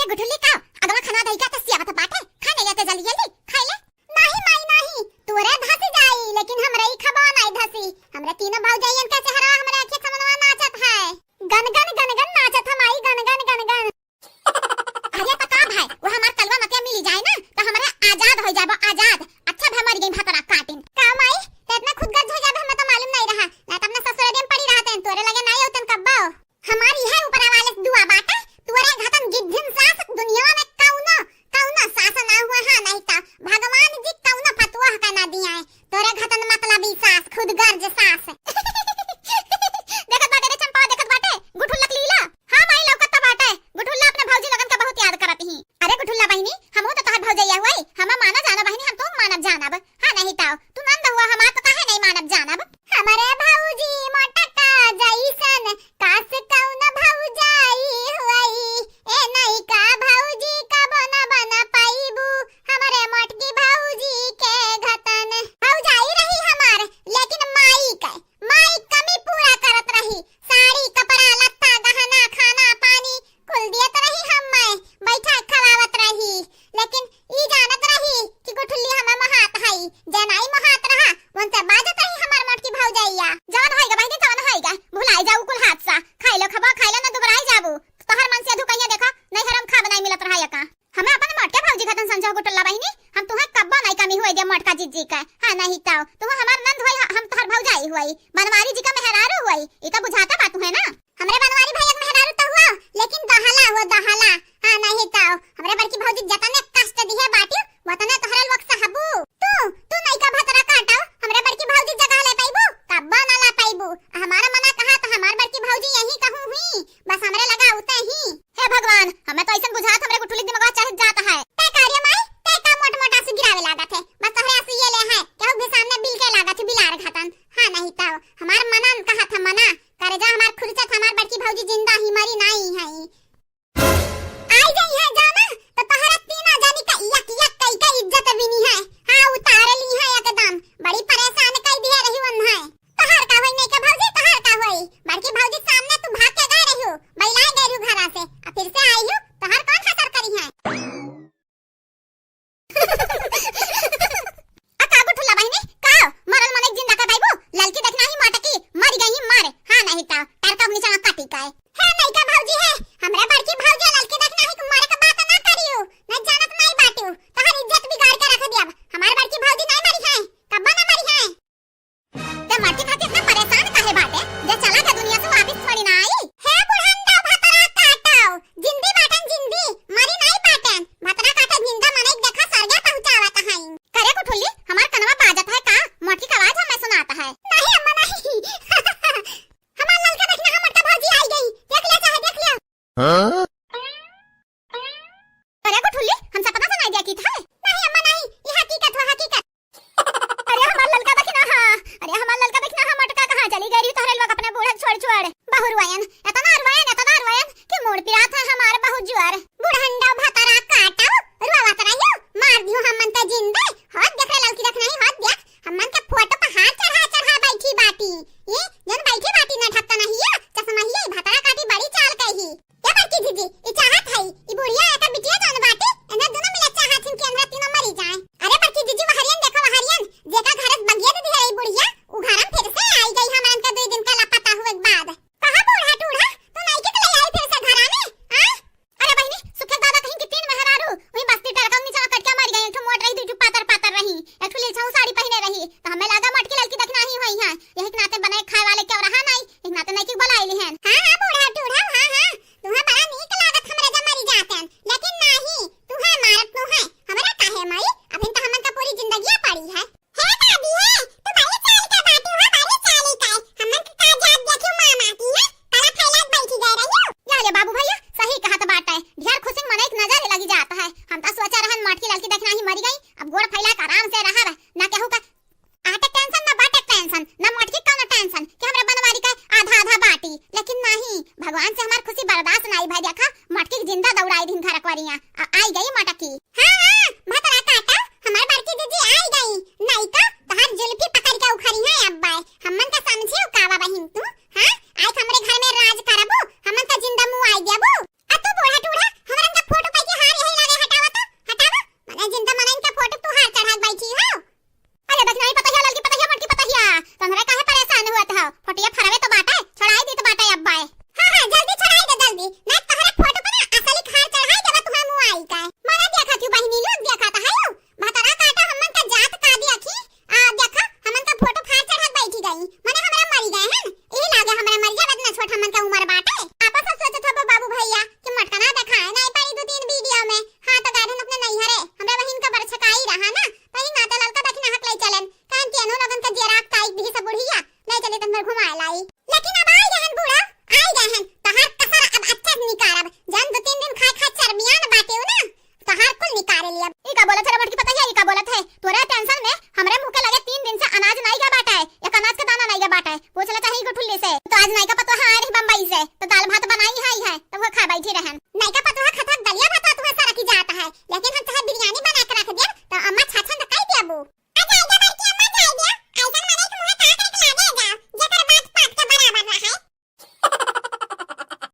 अरे गुठुल्ली का अगवा खाना दई का त सियावत बाटे खाने जाते जल्दी जल्दी खाई ले। नहीं माई नहीं तोरे धसी जाई लेकिन हमरे ई खबा नहीं धसी। हमरे तीनों भौजाइयन के चेहरा हमरे आंखें समनवा नाचत है। गन गन गन गन नाचत हम आई गन गन गन गन। अरे त का भाई वो हमार तलवा मते मिल जाए ना तो हमरे आजाद हो जाबो आजाद। अच्छा भे मर गई भतरा काटिन का माई ते इतना खुदगर्ज हो जाबे हमें तो मालूम नहीं रहा। ना त अपना ससुराल में पड़ी रहते तोरे लगे नहीं होतन कब्बो। हमारी है ऊपर वाले दुआ बाटे तोरे घतन गिद्धिन सास दुनिया में कौनो कौनो सास ना हुआ है नहीं ता भगवान जी कौनो फतवा का ना दिया है तोरे घतन मतलबी सास खुदगर्ज सास। देखत बाटे रे चंपा देखत बाटे गुठुल्ला लीला। हां माई लौकत बाटे गुठुल्ला अपने भौजी लगन का बहुत याद करत ही। अरे गुठुल्ला बहिनी हमहु तो तोहर भौजैया हुई हम माना जाना बहिनी हम तो मानब जानब। हां नहीं ताओ तू नंद हुआ हमार तो काहे नहीं मानब जानब। हमारे भौजी मोटका जैसन कास कौन भौजाई हुई ए नहीं का भौजी का बना बना पाईबू। हमारे मोटकी भौजी के घतन भौजाई रही हमार लेकिन माई कमी पूरा करत रही। साड़ी कपड़ा लत्ता गहना खाना पानी कुल दियत रही हम मैं बैठा खवावत रही। लेकिन ई जानत रही कि गुठुल्ली हमें महात हई जनाई महात रहा वंते बाजत रही हमार मोटकी भौजैया। जान होइगा बहिनी तवन होइगा भुलाई जाऊ कुल हादसा खाइलो खबा खाइलो ना दुबराई जाबू तोहर मन से धुकैया देखा नहीं हरम खा बनाई मिलत रहा यका। हमें अपन मोटके भौजी खतन समझो गुठुल्ला बहिनी हम तुहे कब्बो नहीं कमी होई दे मोटका जीजी का। हां नहीं ताओ तुम हमार नंद होई हम तोहर भौजाई हुई बनवारी जी का मेहरारू हुई ई तो बुझाता बात है ना। हमरे बनवारी भैया के मेहरारू तो हुआ लेकिन दहला वो दहला। हां नहीं ताओ हमरे बड़की भौजी जतने कष्ट दिए बाटी वतने तोहरे लोग साहबू तू नहीं का भतरा काटाओ हमरे बड़की भौजी जगह ले पाइबू कब्बो ना ला पाइबू। हमारा मना कहा तो हमार बड़की भौजी यही कहूं हुई बस हमरे लगा उते ही। हे भगवान हमें तो ऐसन बुझात हमरे गुठुल्ली दिमाग चाहे जाता है। ते कार्य माई ते का मोट मोटा से गिरावे लागत है बस तोहरे आंसू ये ले है केहू भी सामने बिल के लागत है बिलार घतन। हां नहीं ताओ हमार मनन कहा था मना करे जा हमार खुरचत हमार बड़की भौजी जिंदा ही मरी नहीं है आई गई है जाना तो तोहरा तीना जानी का यक यक कई का इज्जत भी नहीं है। हां उतार ली है एकदम बड़ी परेशान कई दिए रही वन है। तोहर का होई नहीं का भौजी तोहर का होई बड़की भौजी सामने तू भाग के गए रही हो बैलाए गई रू घरा से अब फिर से आई हो तोहर कौन खतर करी है। आ का गुठुल्ला बहिनी का मरल मन एक जिंदा का बाइबो ललकी देखना ही माटकी मर गई मारे। हां नहीं ता तार का नीचे काटी का है नहीं का भौजी है हमरा बड़की भौजी ललकी देखना ही तुम्हारे का बात ना करियो न जानत नहीं बाटू तोहर इज्जत बिगाड़ के रख दिया। हमार बड़की भौजी नहीं मरी है कब्बा ना मरी है ते माटी खातिर इतना परेशान काहे बाटे जे चला के दुनिया से वापस थोड़ी ना आई। हे बुढ़ंडा भतरा काटाओ जिंदी बाटन जिंदी मरी नहीं बाटन भतरा काटा जिंदा मने देखा सरगे पहुंचावत है। करे गुठुल्ली हमार कनवा बाजत है का मोटी का आवाज हमें सुनाता है। नहीं अम्मा नहीं हमार ललका देखना हम मोटका भौजी आई गई देख ले चाहे देख ले। हां अरे गुठुल्ली हम सपना सुनाई दिया की था। नहीं अम्मा नहीं ये हकीकत है हकीकत। अरे हमार ललका देखना हां अरे हमार ललका देखना हम मोटका कहां चली गई तोहरे लोग अपने बूढ़ा छोड़ छोड़ बहुरवायन इतना अरवायन कि मोड़ पिरा था हमार बहुत जुआर बुढ़ंडा भतरा काटाओ रोवत रहियो मार दियो हम मन त जिंदे हाथ देख रे ललकी देखना ही हाथ देख हम मन के फोटो पे हाथ चढ़ा बैठी बाटी ये जन बैठी बाटी ना ठक्का नहीं है चश्मा ही भतरा काटी बड़ी चाल कही ये बड़की दीदी ई चाहत है ई बुढ़िया एका बिटिया जान बाटी एने दोनों मिले चाहत कि हमरा तीनों मरी जाए। अरे बड़की दीदी वहरियन देखो वहरियन जेका घरत बगिया दे है ई बुढ़िया उ घरम फिर से आई गई हमन के 2 दिन का लापता हुए बाद कहां बूढ़ा टूढ़ा तू नहीं के ले आई फिर से घरा में। हां अरे बहिनी सुखे दादा कहीं कि 3 मेहरारू वही बस्ती टरका नीचे कट के मर गई एक मोट रही दूजू पातर रही एक ठुली छौ साड़ी पहने रही तो हमें लगा मटकी ललकी देखना ही होई है यही नाते बनाए खाए वाले क्यों रहा नहीं एक नाते नहीं कि बुलाई ली हैं। हां बूढ़ा टूढ़ा हां तुम्हें बड़ा नीक लागत हमरे जा मरी जातन लेकिन नहीं तुम्हें मारत नो है हमरा काहे माई अभी तो हमन का पूरी जिंदगी पड़ी है। हे दादी है तू बड़ी चाल के बातू है बड़ी चाली का हमन का जात देखियो मामा की है ताला फैलात बैठी गए रहियो। या रे बाबू भैया सही कहा तो बात है ढेर खुशी मन एक नजर लगी जाता है। हम तो सोचा रहन मटकी ललकी देखना ही मरी गई अब गोड़ फैला के आराम से रहा ना केहू का आटे टेंशन ना बाटे टेंशन ना मटकी का ना टेंशन कि हमरा बनवारी का आधा बाटी। लेकिन नहीं भगवान से हमार खुशी बर्दाश्त नहीं भाई देखा मटकी जिंदा दौड़ाई दिन घर करिया आई गई मटकी। हां भतरा काटा हमार बड़की दीदी आई गई नहीं तो तोहर जुल्फी पकड़ के उखरी है अब्बा हमन का समझियो कावा बहिन तू। हां आज हमरे घर में राज करबो हमन का जिंदा मुंह आई देबो आ तू बूढ़ा टूढ़ा हमरन का फोटो लेकिन हम चाहे बिरयानी बना के रख दिया